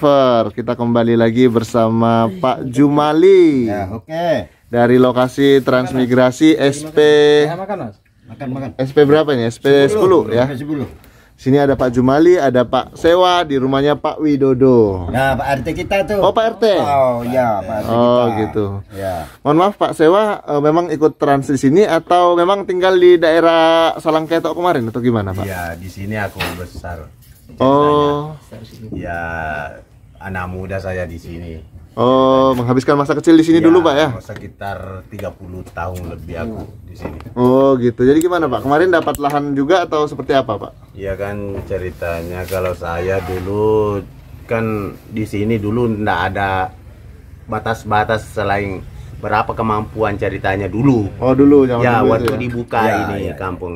Survivor. Kita kembali lagi bersama Pak Jumali. Ya, oke. Dari lokasi transmigrasi SP. SP berapa ini? SP 10 ya. SP 10. Sini ada Pak Jumali, ada Pak Sewa, di rumahnya Pak Widodo. Nah, Pak RT kita tuh. Oh, Pak RT. Oh, ya, Pak RT Oh, kita. gitu. Ya. Mohon maaf Pak Sewa, memang ikut trans di sini atau memang tinggal di daerah Salangketok kemarin atau gimana, Pak? Ya, di sini aku besar. Oh. Ya, anak muda saya di sini. Oh, menghabiskan masa kecil di sini dulu, Pak ya? Sekitar 30 tahun lebih aku di sini. Oh, gitu. Jadi gimana, Pak? Kemarin dapat lahan juga atau seperti apa, Pak? Iya kan ceritanya kalau saya dulu kan di sini dulu ndak ada batas-batas selain berapa kemampuan ceritanya dulu. Oh, dulu zaman Ya, dulu waktu itu ya? dibuka Ya, ini ya. kampung.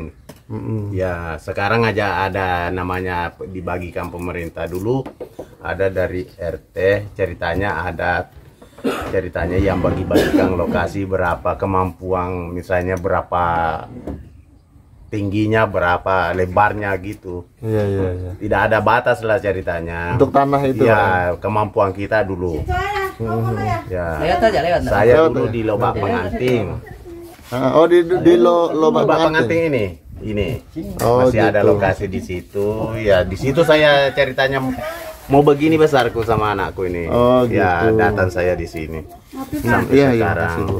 Ya, sekarang aja ada namanya dibagikan pemerintah. Dulu ada dari RT, ceritanya ada ceritanya yang bagi-bagikan lokasi berapa kemampuan, misalnya berapa tingginya, berapa lebarnya gitu. Iya, iya, iya. Tidak ada batas lah ceritanya. Untuk tanah itu, ya, kemampuan kita dulu. Ya, Lewat saya Lewat dulu ya? di Lobak Pengantin. Oh, di Lobak Lobak Pengantin. Pengantin ini. Oh, Masih ada gitu. lokasi di situ. Ya, di situ saya ceritanya mau begini besarku sama anakku ini. Oh, Ya, gitu. datang saya di sini. Sampai Iya, iya, sekarang. makasih, Bu.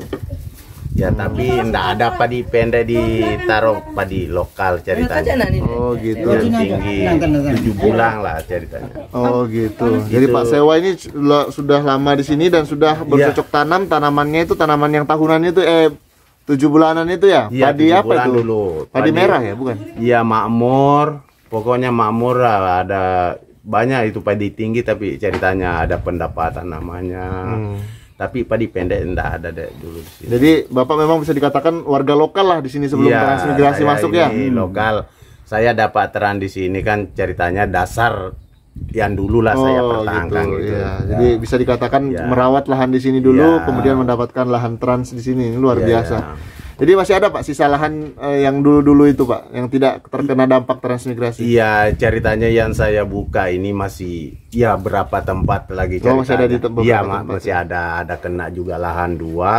Ya, tapi enggak ada padi pendek ditaruh padi lokal ceritanya. Oh, gitu. Yang tinggi 7 bulan lah ceritanya. Oh, gitu. Jadi Gitu. Pak Sewa ini sudah lama di sini dan sudah bercocok tanam. Tanamannya itu tanaman yang tahunan itu 7 bulanan itu ya? Iya, Padi 7 apa bulan itu? dulu. Padi merah ya, bukan? Iya, makmur. Pokoknya makmur lah, ada banyak itu padi tinggi tapi ceritanya ada pendapatan namanya. Tapi padi pendek enggak ada deh dulu di sini. Jadi Bapak memang bisa dikatakan warga lokal lah di sini sebelum Iya, transmigrasi saya masuk ya? ini lokal. Saya dapat teran di sini kan ceritanya dasar yang dulu lah saya pertahankan gitu. Iya. Jadi bisa dikatakan Ya. merawat lahan di sini dulu, Ya. kemudian mendapatkan lahan trans di sini. Ini luar Iya, biasa. iya. Jadi masih ada Pak sisa lahan yang dulu-dulu itu Pak, yang tidak terkena dampak transmigrasi. Iya, ceritanya yang saya buka ini masih ya berapa tempat lagi Oh, masih ada di ceritanya. beberapa Iya, tempat, masih ada kena juga lahan 2.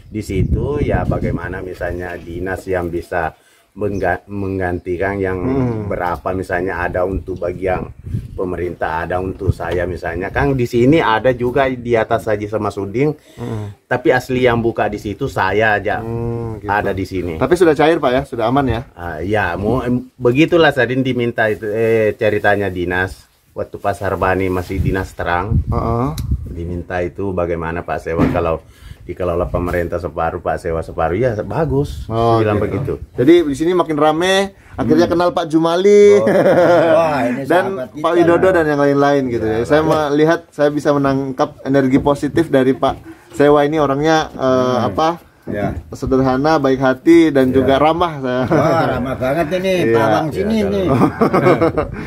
Di situ ya bagaimana misalnya dinas yang bisa menggantikan yang berapa, misalnya ada untuk bagian pemerintah, ada untuk saya misalnya. Kan di sini ada juga di atas Haji Samasudin. Tapi asli yang buka di situ saya aja Gitu. ada di sini. Tapi sudah cair Pak ya, sudah aman ya? Ya, begitulah Sadin diminta itu ceritanya dinas waktu Pasar Bani masih dinas terang. Heeh. Diminta itu bagaimana Pak Sewa kalau dikelola pemerintah separuh, Pak Sewa separuh, ya bagus. Oh, Bilang gitu. begitu. Jadi di sini makin rame, akhirnya kenal Pak Jumali Wah, ini dan sahabat kita. Pak Widodo dan yang lain-lain gitu ya. Saya melihat, saya bisa menangkap energi positif dari Pak Sewa ini, orangnya Ya. sederhana, baik hati dan juga ramah. Wah, ramah banget ini, Iya, pawang sini iya, nih.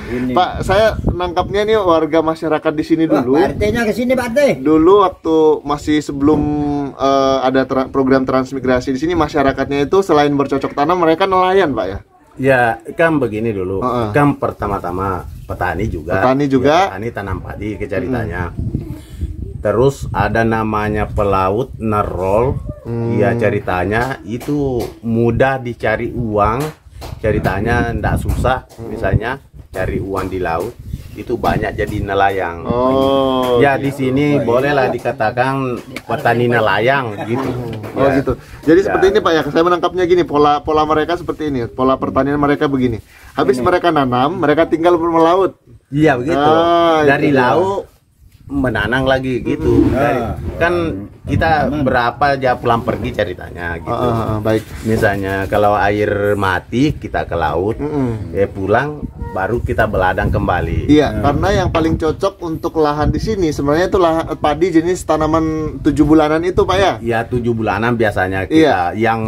Ini. Pak, saya nangkapnya nih warga masyarakat di sini Wah, dulu. Pak RT-nya ke sini, Pak RT. Dulu waktu masih sebelum ada program transmigrasi di sini, masyarakatnya itu selain bercocok tanam mereka nelayan, Pak ya. Ya, kan begini dulu. Heeh. Kan pertama-tama petani juga. Petani juga. Ya, petani tanam padi ke ceritanya. Terus ada namanya pelaut nerol. Ya, ceritanya itu mudah dicari uang. Ceritanya ndak susah. Misalnya cari uang di laut itu banyak jadi nelayan. Oh. Ya, di sini bolehlah dikatakan petani nelayan gitu. Oh Ya. gitu. Jadi Ya. seperti ini Pak ya. Saya menangkapnya gini, pola mereka seperti ini. Pola pertanian mereka begini. Habis mereka nanam, mereka tinggal melaut. Iya begitu. Ah, Dari itu. laut menanang lagi gitu. Kan kita berapa aja pulang pergi ceritanya gitu. Baik. Misalnya kalau air mati kita ke laut, pulang baru kita beladang kembali. Iya, karena yang paling cocok untuk lahan di sini sebenarnya itu padi jenis tanaman 7 bulanan itu Pak ya. Ya 7 bulanan biasanya Iya. kita yang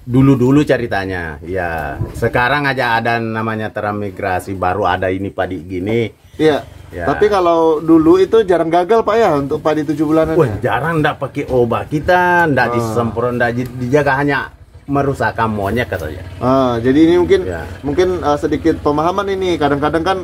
dulu-dulu ceritanya. Ya sekarang aja ada namanya transmigrasi, baru ada ini padi gini. Iya. Ya. Tapi kalau dulu itu jarang gagal Pak ya untuk padi 7 bulanan. Wah, jarang ndak pakai obat kita, ndak disemprot, ndak dijaga, hanya merusakkan monyet katanya. Jadi ini mungkin Ya. sedikit pemahaman ini. Kadang-kadang kan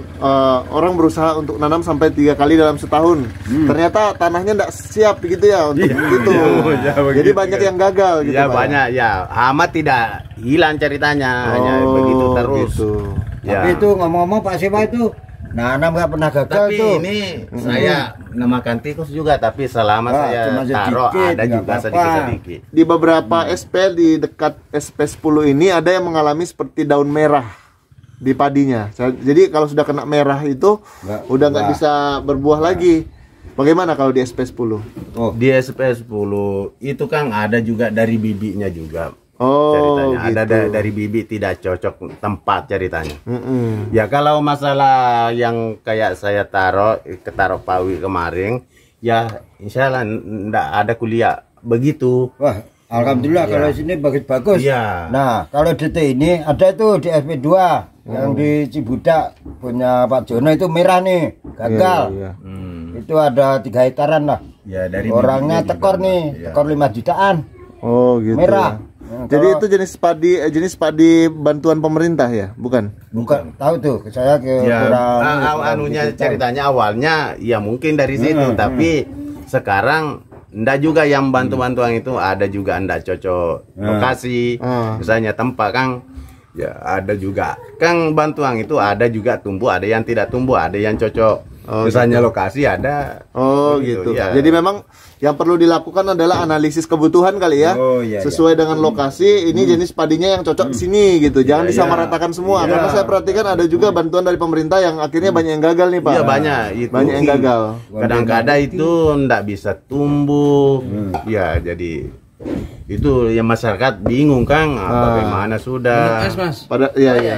orang berusaha untuk nanam sampai 3 kali dalam setahun. Ternyata tanahnya tidak siap gitu ya untuk itu. Ya, Jadi begitu, banyak kan. yang gagal gitu. Ya Pak. banyak ya. Hama tidak hilang ceritanya, hanya begitu terus. Gitu. Ya. Tapi itu ngomong-ngomong Pak Sewa itu nanam nggak pernah gagal Tapi tuh. ini saya namakan tikus juga, tapi selama Wah, saya cuma taruh sedikit, ada nggak juga apa-apa. sedikit-sedikit. Di beberapa SP di dekat SP10 ini ada yang mengalami seperti daun merah di padinya. Jadi kalau sudah kena merah itu udah nggak Wah. bisa berbuah lagi. Bagaimana kalau di SP10? Oh, Di SP10 itu kan ada juga dari bibitnya juga. Oh, Ceritanya ada gitu. dari bibit tidak cocok tempat ceritanya. Mm-mm. Ya kalau masalah yang kayak saya ketaruh pawi kemarin, ya insya Allah ndak ada kuliah begitu. wah, alhamdulillah Iya. kalau sini bagus-bagus. Iya. Nah, kalau DT ini ada tuh di SP2 yang di Cibudak punya Pak Jono itu merah nih, gagal. Iya, iya. Itu ada 3 hektaran lah. Ya dari Orangnya bibitnya tekor juga. nih, Iya. tekor 5 jutaan. Oh, gitu. Merah. Ya. Nah, Jadi kalau- itu jenis padi bantuan pemerintah ya, bukan? Bukan tahu tuh, saya ke Ya, kurang anunya kurang ceritanya awalnya ya mungkin dari situ, tapi sekarang ndak juga yang bantu-bantuan itu ada juga ndak cocok lokasi, misalnya tempat kan, ya ada juga kan bantuan itu ada juga tumbuh, ada yang tidak tumbuh, ada yang cocok. Misalnya lokasi ada. Oh, gitu. ya. Jadi memang yang perlu dilakukan adalah analisis kebutuhan kali ya. Oh, iya, Sesuai dengan lokasi, ini jenis padinya yang cocok di sini gitu. Jangan Iya, disamaratakan semua. Iya. Karena saya perhatikan ada juga bantuan dari pemerintah yang akhirnya banyak yang gagal nih, Pak. Iya banyak itu. Banyak yang gagal. Kadang-kadang itu ndak bisa tumbuh. Ya jadi itu yang masyarakat bingung kan, bagaimana sudah. Pada iya.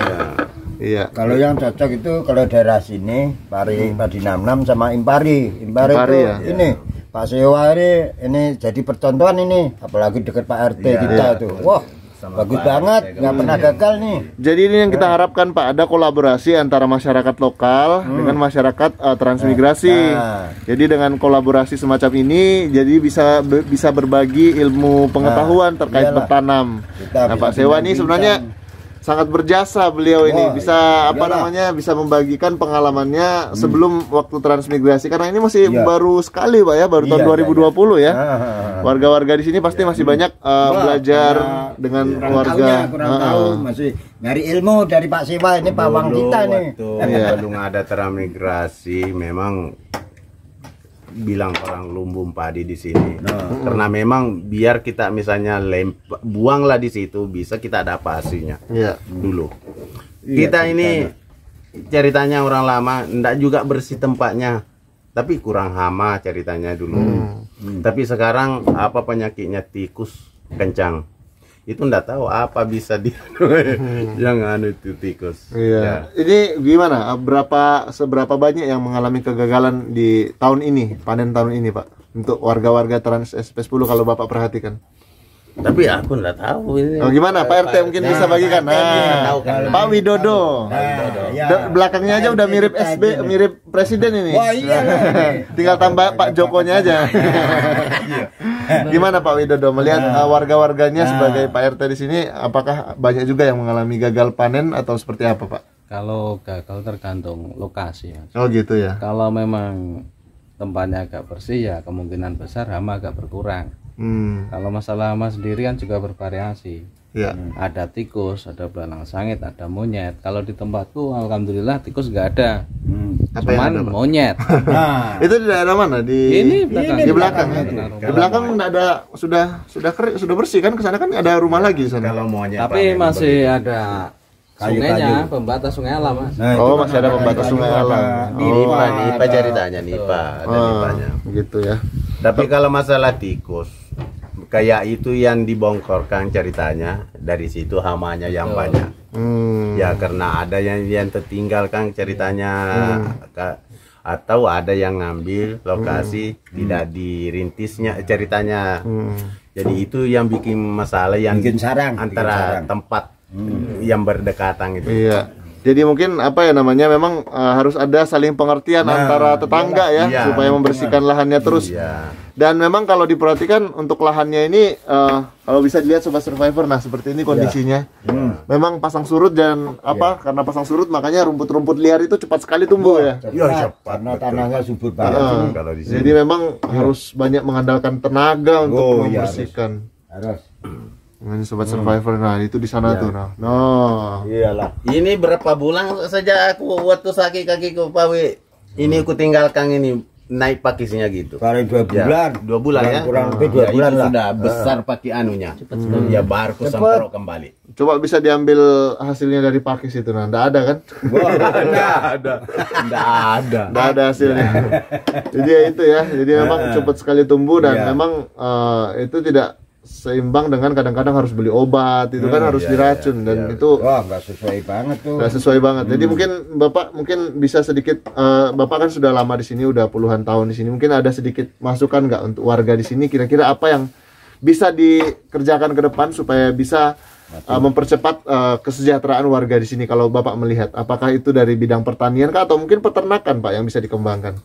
Iya. Kalau yang cocok itu kalau daerah sini padi 66 sama Impari. Impari Impari itu ya? ini Pak Sewa ini jadi percontohan ini, apalagi dekat Pak RT kita tuh. Wah, bagus banget, nggak pernah gagal nih. Jadi ini yang kita harapkan Pak, ada kolaborasi antara masyarakat lokal dengan masyarakat transmigrasi. Nah. Jadi dengan kolaborasi semacam ini, jadi bisa berbagi ilmu pengetahuan terkait iyalah. bertanam. Kita Nah bisa Pak Sewa ini bincang-bincang. sebenarnya sangat berjasa beliau ini, Oh, bisa iyalah. bisa membagikan pengalamannya sebelum waktu transmigrasi, karena ini masih Iya. baru sekali Pak ya, baru tahun Iya, 2020 ya. Ah. Warga-warga di sini pasti masih banyak belajar Wah, dengan kurang warga. kurang tahu, masih nyari ilmu dari Pak Sewa ini pawang Dulu kita nih. waktu Iya. belum ada transmigrasi, memang bilang orang lumbung padi di sini. Karena memang biar kita misalnya buanglah di situ, bisa kita dapat hasilnya. Iya. Dulu Iya, kita ini ceritanya orang lama ndak juga bersih tempatnya, tapi kurang hama ceritanya dulu. Tapi sekarang apa penyakitnya tikus kencang, itu ndak tahu apa bisa di yang anu itu tikus. Iya. Ini gimana? Seberapa banyak yang mengalami kegagalan di tahun ini, panen tahun ini, Pak? Untuk warga-warga Trans SP10 kalau Bapak perhatikan. Tapi aku ndak tahu ini. Oh, gimana? Pak RT mungkin bisa bagikan. tahu kan. Pak Widodo. ya. Belakangnya aja udah mirip SB, mirip presiden ini. Wah, iya. Tinggal tambah Pak Jokonya aja. Gimana Pak Widodo melihat warga-warganya sebagai Pak RT di sini, apakah banyak juga yang mengalami gagal panen atau seperti apa, Pak? Kalau gagal tergantung lokasi, Mas. Oh, gitu ya. Kalau memang tempatnya agak bersih ya kemungkinan besar hama agak berkurang. Kalau masalah hama sendiri kan juga bervariasi. Ya. Ada tikus, ada belalang sangit, ada monyet. Kalau di tempatku alhamdulillah tikus nggak ada. Apa yang Cuman ada, Pak? monyet. Nah, Itu di daerah mana? Ini belakang. Di belakang ya. Benar. Di belakang enggak ada, sudah bersih kan, ke sana kan ada rumah lagi di sana. Kalau maunya Tapi masih ada Kayu-kayu. sungainya, pembatas sungai alam, Mas. nah, Oh, itu masih ada pembatas sungai alam. Nipa ceritanya Nipa, ada nipanya. Gitu ya. Tapi kalau masalah tikus, kayak itu yang dibongkorkan ceritanya, dari situ hamanya yang banyak. Ya karena ada yang tertinggal kan ceritanya, atau ada yang ngambil lokasi tidak dirintisnya ceritanya. Jadi itu yang bikin masalah yang Bikin sarang, antara bikin sarang. tempat yang berdekatan itu. Iya. Jadi mungkin apa ya namanya, memang harus ada saling pengertian antara tetangga ya, iya, supaya membersihkan lahannya terus. Iya. Dan memang kalau diperhatikan untuk lahannya ini, kalau bisa dilihat Sobat Survivor, nah seperti ini kondisinya. Memang pasang surut dan karena pasang surut makanya rumput-rumput liar itu cepat sekali tumbuh ya. Iya, cepat, karena betul. tanahnya subur banget sini. Kalau di sini. Jadi memang harus banyak mengandalkan tenaga untuk membersihkan. Harus. Ini Sobat Survivor, nah itu di sana tuh, nah. Iyalah. Ini berapa bulan saja aku waktu sakit kakiku Pak Wi. Ini aku tinggalkan ini naik pakisnya gitu. Paling 2 bulan. 2 bulan ya. Kurang lebih 2 Ya, bulan itu lah. sudah besar pakai anunya. Ya baru aku semprot kembali. Coba bisa diambil hasilnya dari pakis itu, nah nggak ada kan? Enggak ada. Nggak ada hasilnya. Jadi ya itu ya, jadi memang cepat sekali tumbuh dan memang itu tidak seimbang dengan kadang-kadang harus beli obat, itu kan harus diracun dan itu Wah, nggak sesuai banget tuh. nggak sesuai banget. Jadi mungkin Bapak bisa sedikit, Bapak kan sudah lama di sini, udah puluhan tahun di sini. Mungkin ada sedikit masukan nggak untuk warga di sini? Kira-kira apa yang bisa dikerjakan ke depan supaya bisa mempercepat kesejahteraan warga di sini? Kalau Bapak melihat, apakah itu dari bidang pertanian kah, atau mungkin peternakan Pak yang bisa dikembangkan?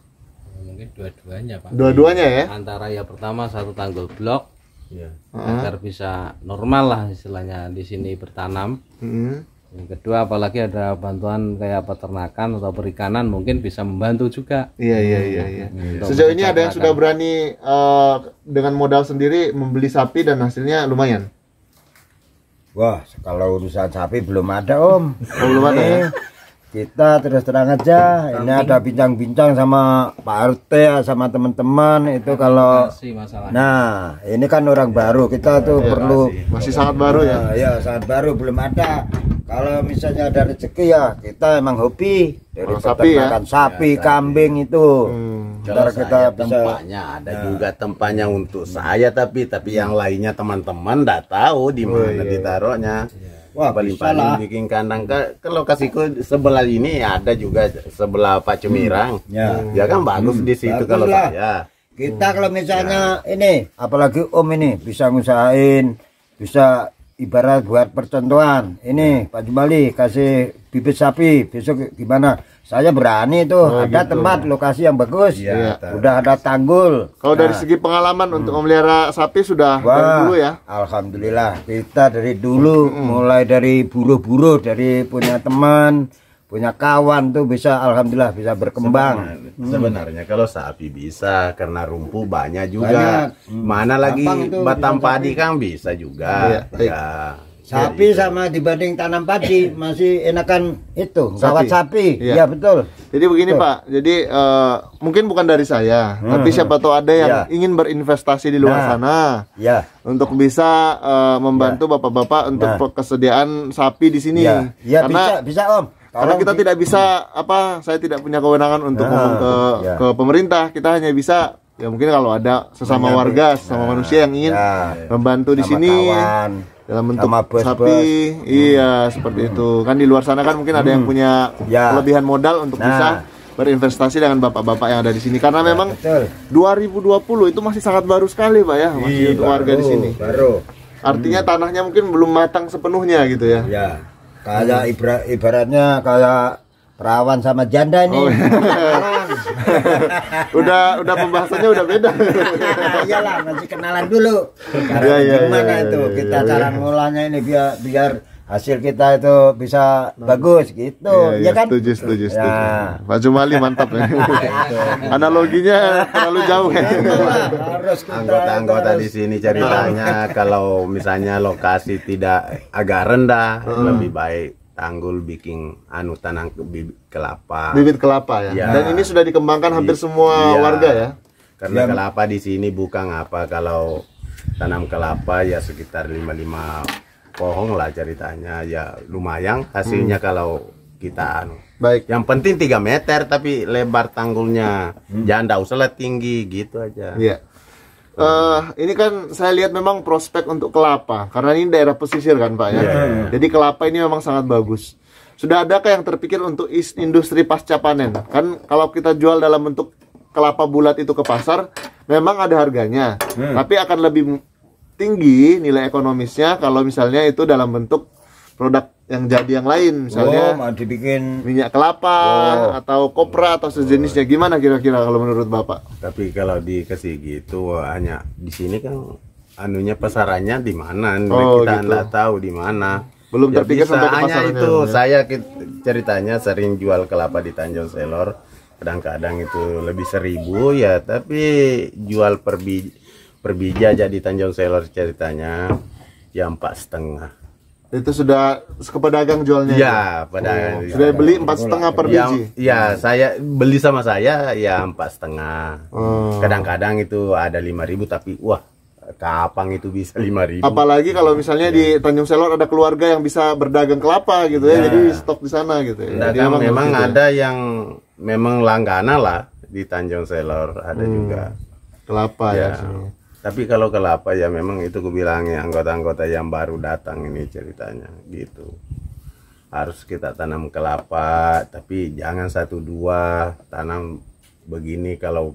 Mungkin dua-duanya Pak. Dua-duanya ya. Antara ya pertama satu tanggul blok Iya. agar bisa normal lah istilahnya di sini bertanam. Yang kedua, apalagi ada bantuan kayak peternakan atau perikanan, mungkin bisa membantu juga. Iya. Untuk Sejauh ini ada yang mensejahterakan. sudah berani dengan modal sendiri membeli sapi dan hasilnya lumayan. Wah, kalau urusan sapi belum ada Om. Belum ada ya? Kita terus terang aja, ini ada bincang-bincang sama Pak RT ya, sama teman-teman itu kalau. Masih masalah. Nah, ini kan orang baru, kita tuh perlu. Masih sangat baru ya. Ya, sangat baru, belum ada. Kalau misalnya ada rezeki ya, kita emang hobi dari Oh, sapi ya? peternakan sapi, kambing itu. Kalau Ntar kita saya bisa. tempatnya ada juga tempatnya untuk saya, tapi yang lainnya teman-teman nggak tahu di mana ditaruhnya. Wah, paling bisa lah. bikin kandang ke lokasiku sebelah ini ada juga sebelah Pak Cemirang. Ya kan bagus di situ bagus kalau lah. saya. Kita kalau misalnya ini, apalagi Om ini bisa ngusahain, bisa ibarat buat percontohan. Ini Pak Jumali kasih bibit sapi, besok gimana? Saya berani tuh, ada tempat lokasi yang bagus, udah ada tanggul. Kalau dari segi pengalaman untuk memelihara sapi sudah dari Wah, dulu ya. alhamdulillah kita dari dulu mulai dari buruh-buruh, dari punya teman, punya kawan tuh bisa, alhamdulillah bisa berkembang. Sebenarnya kalau sapi bisa karena rumpuh banyak juga. Mana lagi Gampang itu batang bikin padi kan bisa juga. Iya, Ya. Sapi sama dibanding tanam padi masih enakan itu gawat sapi. Iya. Iya betul. Jadi begini Pak, jadi mungkin bukan dari saya, tapi siapa tahu ada yang ingin berinvestasi di luar sana Ya. untuk bisa membantu bapak-bapak untuk kesediaan sapi di sini. Iya. Iya, Karena bisa Om. karena kita tidak bisa saya tidak punya kewenangan untuk ngomong ke pemerintah. Kita hanya bisa ya mungkin kalau ada sesama warga, sesama manusia yang ingin membantu di sama sini kawan, dalam bentuk sama bos-bos. sapi. Iya, seperti itu. Kan di luar sana kan mungkin ada yang punya kelebihan modal untuk bisa berinvestasi dengan bapak-bapak yang ada di sini. Karena memang betul. 2020 itu masih sangat baru sekali, Pak ya, masih untuk warga di sini. Baru. Artinya tanahnya mungkin belum matang sepenuhnya gitu ya. Ya. Kayak ibaratnya kayak perawan sama janda ini. udah pembahasannya udah beda. Iyalah, masih kenalan dulu. Iya, Gimana iya, itu iya, kita iya. cara ngolahnya ini biar hasil kita itu bisa bagus gitu. Iya, Ya kan? setuju. Ya. Pak Jumali mantap ya. Analoginya terlalu jauh ya. Harus kita Anggota-anggota harus- di sini ceritanya kalau misalnya lokasi tidak agak rendah, lebih baik tanggul bikin tanam kelapa. Bibit kelapa ya. Iya. Dan ini sudah dikembangkan hampir semua Iya. warga ya. Karena kelapa di sini bukan apa, kalau tanam kelapa ya sekitar 5 pohon lah ceritanya, ya lumayan hasilnya kalau kita Baik. Yang penting 3 meter tapi lebar tanggulnya. Jangan enggak usah tinggi gitu aja. Iya. Ini kan saya lihat memang prospek untuk kelapa karena ini daerah pesisir kan Pak ya. Jadi kelapa ini memang sangat bagus. Sudah adakah yang terpikir untuk industri pasca panen? Kan kalau kita jual dalam bentuk kelapa bulat itu ke pasar, memang ada harganya, tapi akan lebih tinggi nilai ekonomisnya kalau misalnya itu dalam bentuk produk yang jadi yang lain, misalnya mau dibikin minyak kelapa atau kopra atau sejenisnya. Gimana kira-kira kalau menurut Bapak? Tapi kalau dikasih gitu hanya di sini kan anunya pasarannya di mana? Kita gitu. nggak tahu di mana. Belum terpikir bisa, sampai ke hanya pasarannya, itu ya. saya ceritanya sering jual kelapa di Tanjung Selor. Kadang-kadang itu lebih 1.000 ya, tapi jual per bija jadi Tanjung Selor ceritanya ya 4,5. Itu sudah ke pedagang jualnya? Ya, pedagang. Sudah beli 4,5 per biji? Ya, saya beli sama saya ya 4,5. Kadang-kadang itu ada 5.000 tapi wah, kapan itu bisa 5.000? Apalagi kalau misalnya di Tanjung Selor ada keluarga yang bisa berdagang kelapa gitu ya, jadi stok di sana gitu ya. Jadi memang gitu ya. ada yang memang langganan lah di Tanjung Selor, ada juga kelapa ya. ya. Tapi kalau kelapa ya memang itu kubilangnya anggota-anggota yang baru datang ini ceritanya gitu. Harus kita tanam kelapa, tapi jangan 1-2 tanam begini. Kalau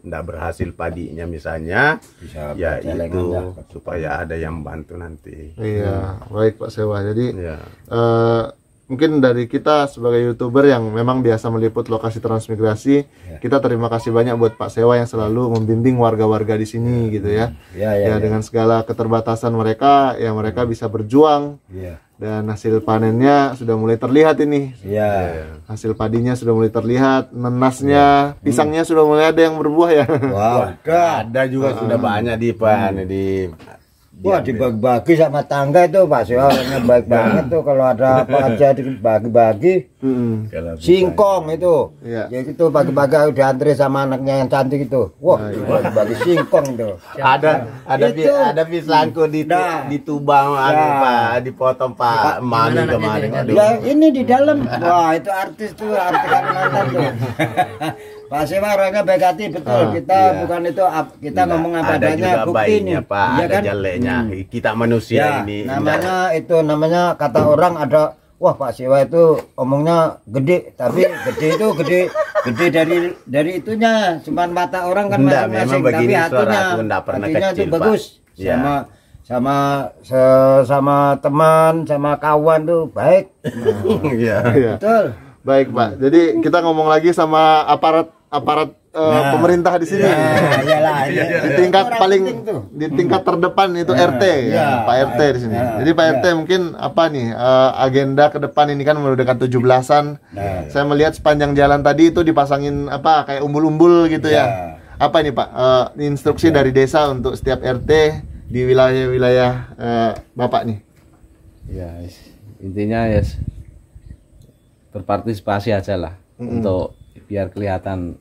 tidak berhasil padinya misalnya, Bisa ya bercelengan itu ya. supaya ada yang bantu nanti. Iya, baik Pak Sewa. Jadi Ya. mungkin dari kita sebagai YouTuber yang memang biasa meliput lokasi transmigrasi, kita terima kasih banyak buat Pak Sewa yang selalu membimbing warga-warga di sini gitu ya. Ya, Dengan segala keterbatasan mereka, ya mereka bisa berjuang Iya. dan hasil panennya sudah mulai terlihat ini. Iya. Hasil padinya sudah mulai terlihat, nenasnya, pisangnya sudah mulai ada yang berbuah ya. Wow. Ada juga sudah banyak di Wah, dibagi-bagi sama tangga itu Pak Sewa, orangnya baik banget tuh. Kalau ada apa aja dibagi-bagi. kalau Singkong itu, Iya. ya itu pagi-pagi udah antri sama anaknya yang cantik itu. Wah, bagi singkong itu. Itu. ada pisangku di Tubang Pak, dipotong Pak Mami kemarin. Aduh. Ya ini di dalam. Wah, itu artis tuh, artis Kalimantan tuh. Pak Sewa orangnya baik hati, betul. Kita bukan itu, kita ngomong apa ada adanya, juga bukti ini. baiknya Pak, Iya ada kan? jeleknya. Kita manusia Ya, ini. namanya kata orang ada. Wah, Pak Sewa itu omongnya gede, tapi gede itu gede dari itunya. Cuman mata orang kan Enggak, masing-masing, memang tapi begini, hatinya, suaraku enggak pernah hatinya itu kecil, Pak. bagus. Ya. Sama teman, sama kawan tuh baik. Iya. Iya. Betul. Baik Pak, jadi kita ngomong lagi sama aparat pemerintah di sini. Iyalah. Di tingkat di tingkat terdepan itu RT ya, Pak RT di sini. Jadi Pak RT mungkin apa nih agenda ke depan ini kan mendekati 17-an. Saya melihat sepanjang jalan tadi itu dipasangin apa kayak umbul-umbul gitu ya. Apa ini Pak? Instruksi dari desa untuk setiap RT di wilayah-wilayah Bapak nih. Ya, intinya ya berpartisipasi aja lah untuk biar kelihatan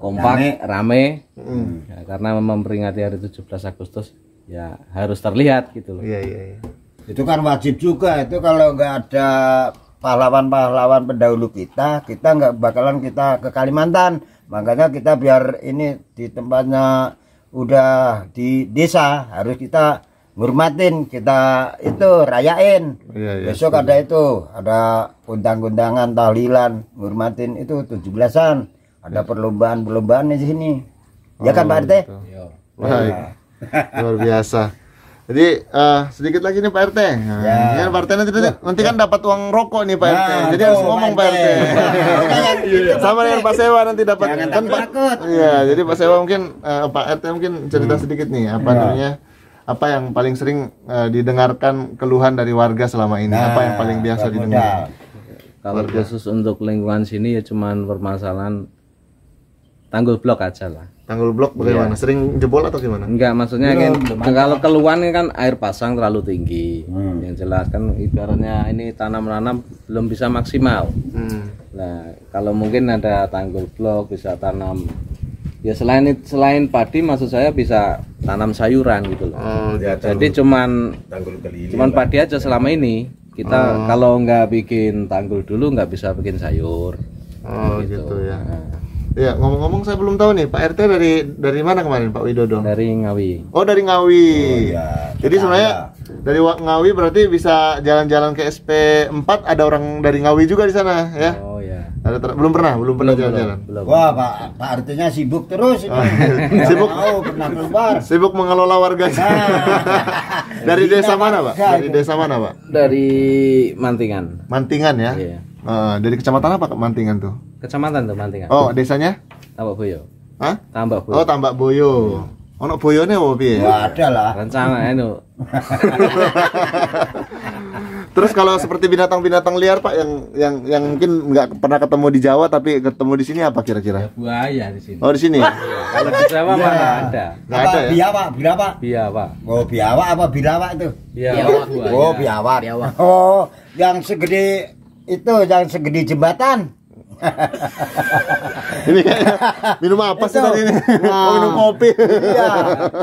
kompak, rame. Ya, karena memperingati hari 17 Agustus ya harus terlihat gitu loh. Iya. Itu kan wajib juga. Itu kalau nggak ada pahlawan-pahlawan pendahulu kita nggak bakalan kita ke Kalimantan. Makanya kita biar ini di tempatnya udah di desa harus kita ngurmatin, kita itu rayain. Iya, Besok ada undang-undangan, tahlilan, ngurmatin itu 17-an. Ada perlombaan-perlombaan di sini. Ya kan Pak RT? Baik. Luar biasa. Jadi sedikit lagi nih Pak RT. Ini Pak RT nanti kan dapat uang rokok nih Pak RT. Jadi harus ngomong Pak RT. Sama dengan Pak Sewa nanti dapat kan Pak. Iya, jadi Pak Sewa mungkin Pak RT mungkin cerita sedikit nih apa namanya? Apa yang paling sering didengarkan keluhan dari warga selama ini? Apa yang paling biasa didengar? Kalau khusus untuk lingkungan sini ya cuman permasalahan tanggul blok aja lah. Tanggul blok bagaimana? Sering jebol atau gimana? Enggak, maksudnya kalau keluhan kan air pasang terlalu tinggi. Yang jelas kan ibaratnya ini tanam-tanam belum bisa maksimal. Nah, kalau mungkin ada tanggul blok bisa tanam ya selain padi maksud saya bisa tanam sayuran gitu loh. Jadi cuman padi aja selama ini. Kita kalau nggak bikin tanggul dulu nggak bisa bikin sayur. Gitu ya. Ya, ngomong-ngomong saya belum tahu nih, Pak RT dari mana kemarin Pak Widodo? Dari Ngawi. Oh, dari Ngawi. Jadi sebenarnya dari Ngawi berarti bisa jalan-jalan ke SP4, ada orang dari Ngawi juga di sana ya. Oh ya. Belum pernah jalan-jalan. Wah, Pak artinya sibuk terus ini. Sibuk. Mau pernah keluar. Sibuk mengelola warganya. Dari desa mana, Pak? Ya, Dari desa mana, Pak? Dari Mantingan. Mantingan ya? Iya. Dari kecamatan apa Mantingan tuh? Kecamatan tuh Mantingan. Oh, desanya? Tambak Boyo. Hah? Tambak Boyo. Oh, Tambak Boyo. Ono boyone apa piye? Wah, ada lah. Rencana itu. Terus kalau seperti binatang-binatang liar Pak yang mungkin nggak pernah ketemu di Jawa tapi ketemu di sini apa kira-kira? Buaya di sini. Oh, di sini. Kalau di Jawa Iya. mana ada? Nggak ada ya? Biawak, berapa? Biawak. Oh, biawak apa birawak itu? Biawak buaya. Oh, biawak. Oh, yang segede itu, yang segede jembatan. Ini kayaknya minum apa sih Itu. tadi ini? Nah. Oh, minum kopi. Iya,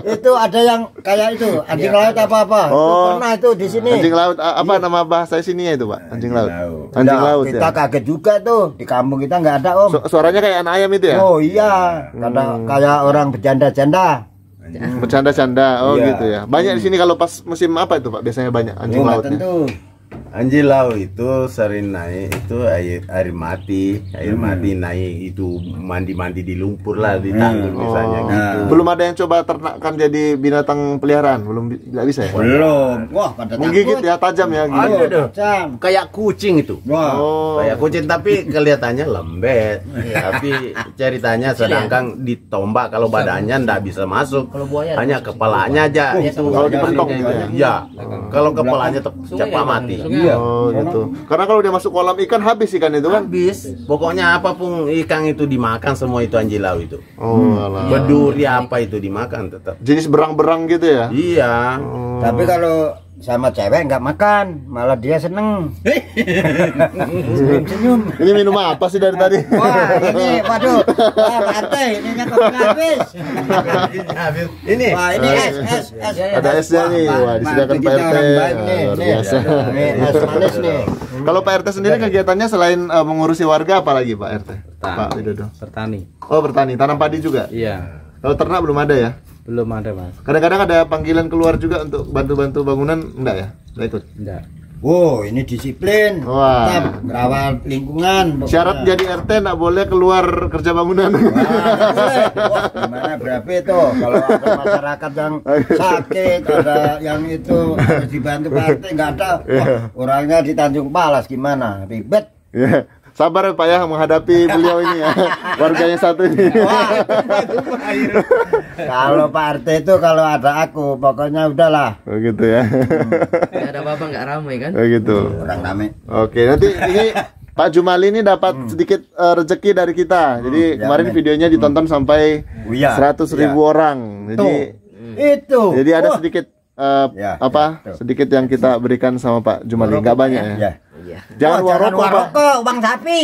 itu ada yang kayak itu, anjing laut apa-apa. Itu Oh. pernah itu di sini. Anjing laut apa nama bahasa sininya itu, Pak? Anjing laut. Anjing Nah, laut kita ya. kaget juga tuh, di kampung kita nggak ada, Om. Suaranya kayak anak ayam itu ya? Oh iya, kayak orang bercanda-canda. Bercanda-canda. Oh, Iya. gitu ya. Banyak di sini kalau pas musim apa itu, Pak? Biasanya banyak anjing Oh, nggak lautnya. tentu. Anjing laut itu sering naik itu air mati naik itu mandi di lumpur lah di tanggul misalnya gitu. Belum ada yang coba ternakkan jadi binatang peliharaan, nggak bisa ya? Belum. Wah, pada Menggigit takut. ya, tajam ya gitu. Ada dong. Macam. Kayak kucing itu. Wah. Oh. Kayak kucing tapi kelihatannya lembek. Tapi ceritanya sedangkan ditombak kalau badannya ndak bisa masuk. Hanya kepalanya aja itu. kalau dipentok gitu ya? Ya. Kalau kepalanya cepat mati. Iya. Oh, gitu. Karena kalau dia masuk kolam ikan habis ikan itu kan? Habis. Pokoknya apapun ikan itu dimakan semua itu anjing laut itu. Oh, alah. Beduri apa itu dimakan tetap. Jenis berang-berang gitu ya? Iya. Tapi kalau sama cewek nggak makan, malah dia seneng. Senyum-senyum. Ini minum apa sih dari tadi? Wah, ini waduh. Wah, pantai, ininya kopi habis. Ini. Wah, ini es. Ada esnya nih. Wah, disediakan Mantu Pak kita RT. orang baik nih, Luar nih. biasa. Ini es manis nih. Kalau Pak RT sendiri kegiatannya selain mengurusi warga apa lagi Pak RT? Pak Widodo. Bertani. Oh, bertani, tanam padi juga. Iya. Kalau ternak belum ada ya? Belum ada, Mas. Kadang-kadang ada panggilan keluar juga untuk bantu-bantu bangunan, enggak ya? Enggak ikut. Enggak. Oh, ini disiplin. Wah. Tetap merawat lingkungan. pokoknya. Syarat jadi RT enggak boleh keluar kerja bangunan. Boleh. Wah, gimana berapa itu? Kalau ada masyarakat yang sakit, ada yang itu harus dibantu Pak RT, nggak ada. Wah, orangnya di Tanjung Palas gimana? Ribet. Ya. Sabar ya, Pak ya menghadapi beliau ini ya. Warganya satu ini. Wah, kalau Pak RT itu kalau ada aku, pokoknya udahlah. Oh gitu ya. Nggak ada apa-apa, nggak ramai kan? Oh gitu. Orang rame. Oke, nanti ini Pak Jumali ini dapat sedikit rezeki dari kita. Jadi Ya, kemarin amin. videonya ditonton sampai Oh, iya. 100.000 orang. Jadi Tuh, itu. jadi ada Wah. sedikit Ya, apa? ya, tuh. Sedikit yang kita berikan sama Pak Jumali. Enggak banyak ya. Ya. Iya. Jangan Oh, uang rokok, Pak. rokok, uang sapi.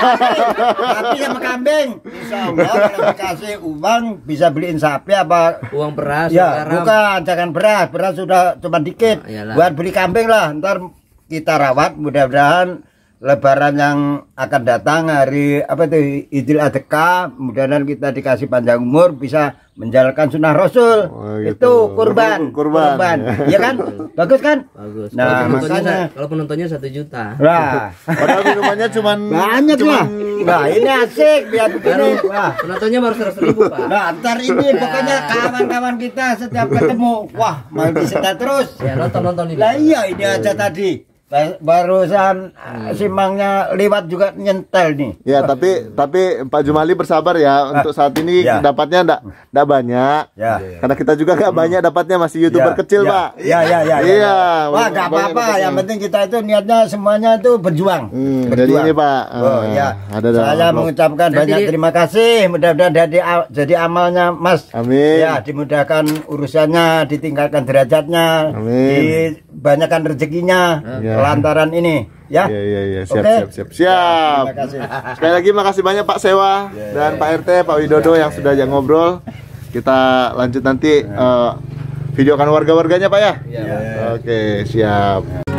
Sapi sama kambing. Insya Allah kalau dikasih uang bisa beliin sapi apa? Uang beras, Ya, garam. bukan, jangan beras. Beras sudah cuma dikit. Iyalah. Buat beli kambing lah. Ntar kita rawat, mudah-mudahan Lebaran yang akan datang hari apa itu Idul Adha, mudah-mudahan kita dikasih panjang umur bisa menjalankan sunnah Rasul. Oh, gitu. Itu kurban. Kurban. Iya kan? Bagus kan? Bagus. Nah, Kalau penontonnya, makanya. kalau penontonnya 1 juta. Nah, Padahal minumannya cuman banyak lah. Nah, ini asik biar begini. Wah. Penontonnya baru 100.000, Pak. Nah, ntar ini pokoknya kawan-kawan kita setiap ketemu, wah, mau disetat terus. Ya, nonton ini. Lah iya, ini aja tadi. Barusan simangnya lewat juga nyentel nih. ya, tapi Pak Jumali bersabar ya untuk saat ini Ya. dapatnya enggak banyak. Ya. Karena kita juga nggak banyak dapatnya, masih YouTuber kecil, ya, Pak. Ya. Iya. Wah, nggak banyak apa-apa. dapatnya. Yang penting kita itu niatnya semuanya itu berjuang. Jadi ini, Pak. Oh, ya. Ada Saya dalam- mengucapkan Jadi- banyak terima kasih. Mudah-mudahan jadi amalnya Mas. Amin. Ya, dimudahkan urusannya, ditingkatkan derajatnya, Amin. dibanyakan rezekinya Ya. lantaran ini. Ya. Iya. Siap, Oke. siap. Terima kasih. Sekali lagi makasih banyak Pak Sewa dan Pak RT, Pak Widodo yang sudah ajak ngobrol. Kita lanjut nanti videokan warga-warganya, Pak ya. Oke, siap.